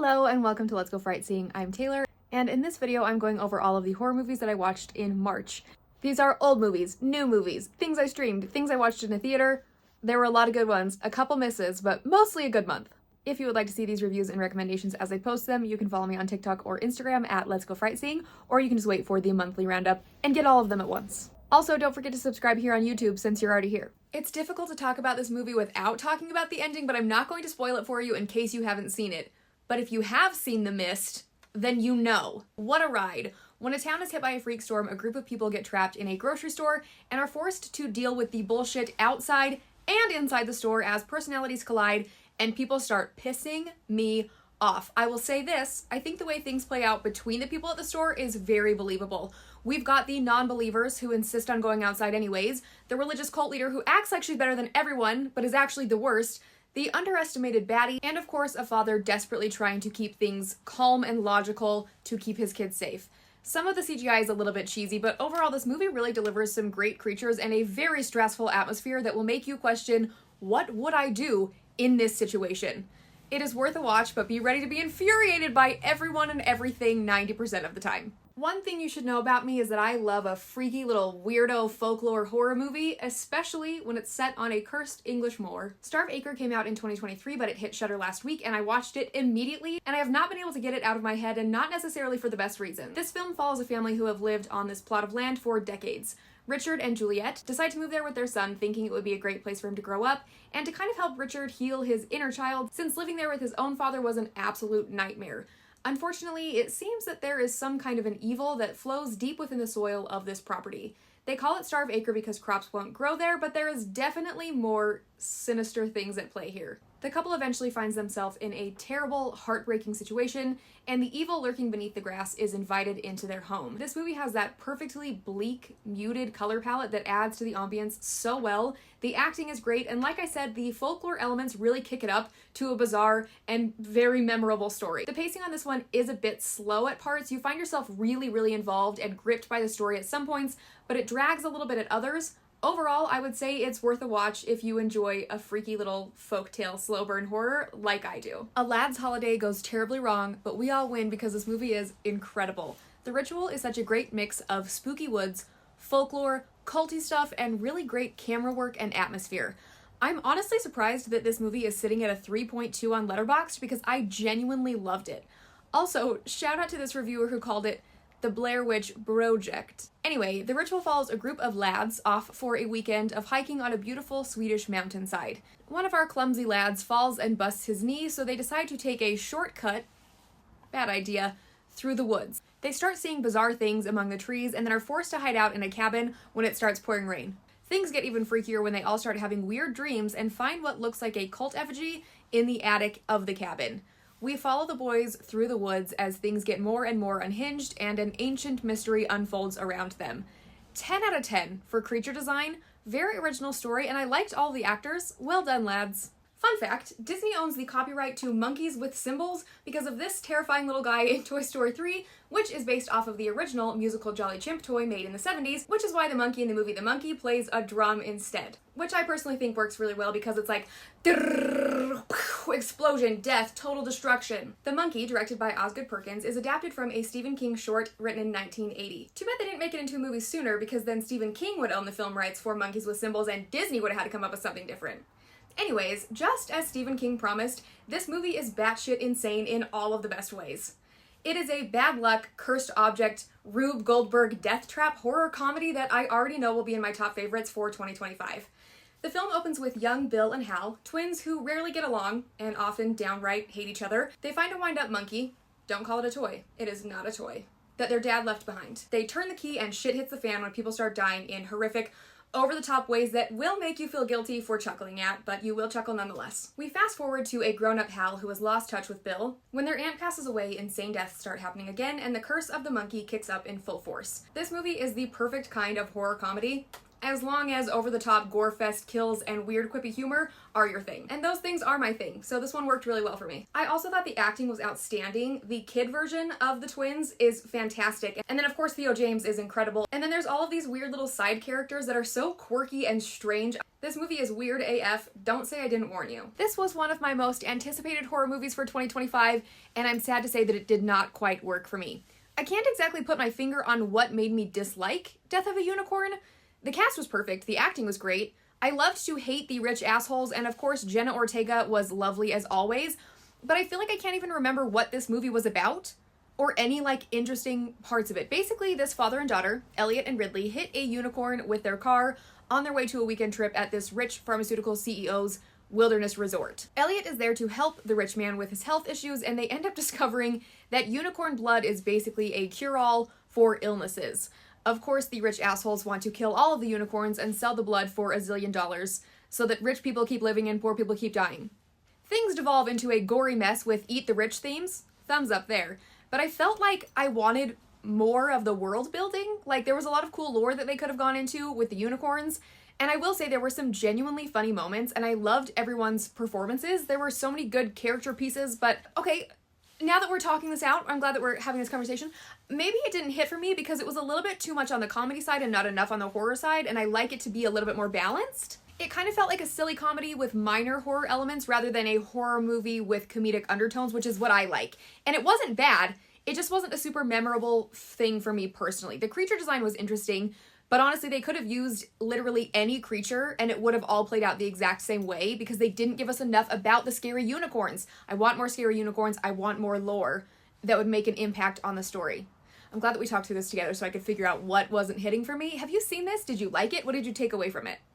Hello and welcome to Let's Go Fright Seeing. I'm Taylor, and in this video I'm going over all of the horror movies that I watched in March. These are old movies, new movies, things I streamed, things I watched in a theater. There were a lot of good ones, a couple misses, but mostly a good month. If you would like to see these reviews and recommendations as I post them, you can follow me on TikTok or Instagram at Let's Go Fright Seeing, or you can just wait for the monthly roundup and get all of them at once. Also, don't forget to subscribe here on YouTube since you're already here. It's difficult to talk about this movie without talking about the ending, but I'm not going to spoil it for you in case you haven't seen it. But if you have seen The Mist, then you know. What a ride. When a town is hit by a freak storm, a group of people get trapped in a grocery store and are forced to deal with the bullshit outside and inside the store as personalities collide and people start pissing me off. I will say this, I think the way things play out between the people at the store is very believable. We've got the non-believers who insist on going outside anyways, the religious cult leader who acts like she's better than everyone but is actually the worst, the underestimated baddie, and of course a father desperately trying to keep things calm and logical to keep his kids safe. Some of the CGI is a little bit cheesy, but overall this movie really delivers some great creatures and a very stressful atmosphere that will make you question, what would I do in this situation? It is worth a watch, but be ready to be infuriated by everyone and everything 90% of the time. One thing you should know about me is that I love a freaky little weirdo folklore horror movie, especially when it's set on a cursed English moor. Starve Acre came out in 2023, but it hit Shudder last week, and I watched it immediately, and I have not been able to get it out of my head, and not necessarily for the best reason. This film follows a family who have lived on this plot of land for decades. Richard and Juliet decide to move there with their son, thinking it would be a great place for him to grow up, and to kind of help Richard heal his inner child, since living there with his own father was an absolute nightmare. Unfortunately, it seems that there is some kind of an evil that flows deep within the soil of this property. They call it Starve Acre because crops won't grow there, but there is definitely more sinister things at play here. The couple eventually finds themselves in a terrible, heartbreaking situation, and the evil lurking beneath the grass is invited into their home. This movie has that perfectly bleak, muted color palette that adds to the ambience so well. The acting is great, and like I said, the folklore elements really kick it up to a bizarre and very memorable story. The pacing on this one is a bit slow at parts. You find yourself really involved and gripped by the story at some points, but it drags a little bit at others. Overall, I would say it's worth a watch if you enjoy a freaky little folktale slow burn horror like I do. A lad's holiday goes terribly wrong, but we all win because this movie is incredible. The Ritual is such a great mix of spooky woods, folklore, culty stuff, and really great camera work and atmosphere. I'm honestly surprised that this movie is sitting at a 3.2 on Letterboxd because I genuinely loved it. Also, shout out to this reviewer who called it The Blair Witch Project. Anyway, The Ritual follows a group of lads off for a weekend of hiking on a beautiful Swedish mountainside. One of our clumsy lads falls and busts his knee, so they decide to take a shortcut, bad idea, through the woods. They start seeing bizarre things among the trees and then are forced to hide out in a cabin when it starts pouring rain. Things get even freakier when they all start having weird dreams and find what looks like a cult effigy in the attic of the cabin. We follow the boys through the woods as things get more and more unhinged and an ancient mystery unfolds around them. 10 out of 10 for creature design, very original story, and I liked all the actors. Well done, lads. Fun fact, Disney owns the copyright to Monkeys with Symbols because of this terrifying little guy in Toy Story 3, which is based off of the original musical Jolly Chimp toy made in the 70s, which is why the monkey in the movie The Monkey plays a drum instead. Which I personally think works really well because it's like explosion, death, total destruction. The Monkey, directed by Osgood Perkins, is adapted from a Stephen King short written in 1980. Too bad they didn't make it into a movie sooner because then Stephen King would own the film rights for Monkeys with Symbols and Disney would have had to come up with something different. Anyways, just as Stephen King promised, this movie is batshit insane in all of the best ways. It is a bad luck, cursed object, Rube Goldberg death trap horror comedy that I already know will be in my top favorites for 2025. The film opens with young Bill and Hal, twins who rarely get along and often downright hate each other. They find a wind-up monkey, don't call it a toy, it is not a toy, that their dad left behind. They turn the key and shit hits the fan when people start dying in horrific, over-the-top ways that will make you feel guilty for chuckling at, but you will chuckle nonetheless. We fast forward to a grown-up Hal who has lost touch with Bill. When their aunt passes away, insane deaths start happening again, and the curse of the monkey kicks up in full force. This movie is the perfect kind of horror comedy, as long as over-the-top gore-fest kills and weird quippy humor are your thing. And those things are my thing, so this one worked really well for me. I also thought the acting was outstanding. The kid version of the twins is fantastic. And then of course Theo James is incredible. And then there's all of these weird little side characters that are so quirky and strange. This movie is weird AF. Don't say I didn't warn you. This was one of my most anticipated horror movies for 2025, and I'm sad to say that it did not quite work for me. I can't exactly put my finger on what made me dislike Death of a Unicorn. The cast was perfect, the acting was great. I loved to hate the rich assholes, and of course Jenna Ortega was lovely as always, but I feel like I can't even remember what this movie was about, or any, interesting parts of it. Basically, this father and daughter, Elliot and Ridley, hit a unicorn with their car on their way to a weekend trip at this rich pharmaceutical CEO's wilderness resort. Elliot is there to help the rich man with his health issues, and they end up discovering that unicorn blood is basically a cure-all for illnesses. Of course, the rich assholes want to kill all of the unicorns and sell the blood for $1 zillion so that rich people keep living and poor people keep dying. Things devolve into a gory mess with Eat the Rich themes. Thumbs up there. But I felt like I wanted more of the world building. There was a lot of cool lore that they could have gone into with the unicorns. And I will say there were some genuinely funny moments, and I loved everyone's performances. There were so many good character pieces, but okay, now that we're talking this out, I'm glad that we're having this conversation. Maybe it didn't hit for me because it was a little bit too much on the comedy side and not enough on the horror side, and I like it to be a little bit more balanced. It kind of felt like a silly comedy with minor horror elements rather than a horror movie with comedic undertones, which is what I like. And it wasn't bad, it just wasn't a super memorable thing for me personally. The creature design was interesting, but honestly, they could have used literally any creature and it would have all played out the exact same way because they didn't give us enough about the scary unicorns. I want more scary unicorns. I want more lore that would make an impact on the story. I'm glad that we talked through this together so I could figure out what wasn't hitting for me. Have you seen this? Did you like it? What did you take away from it?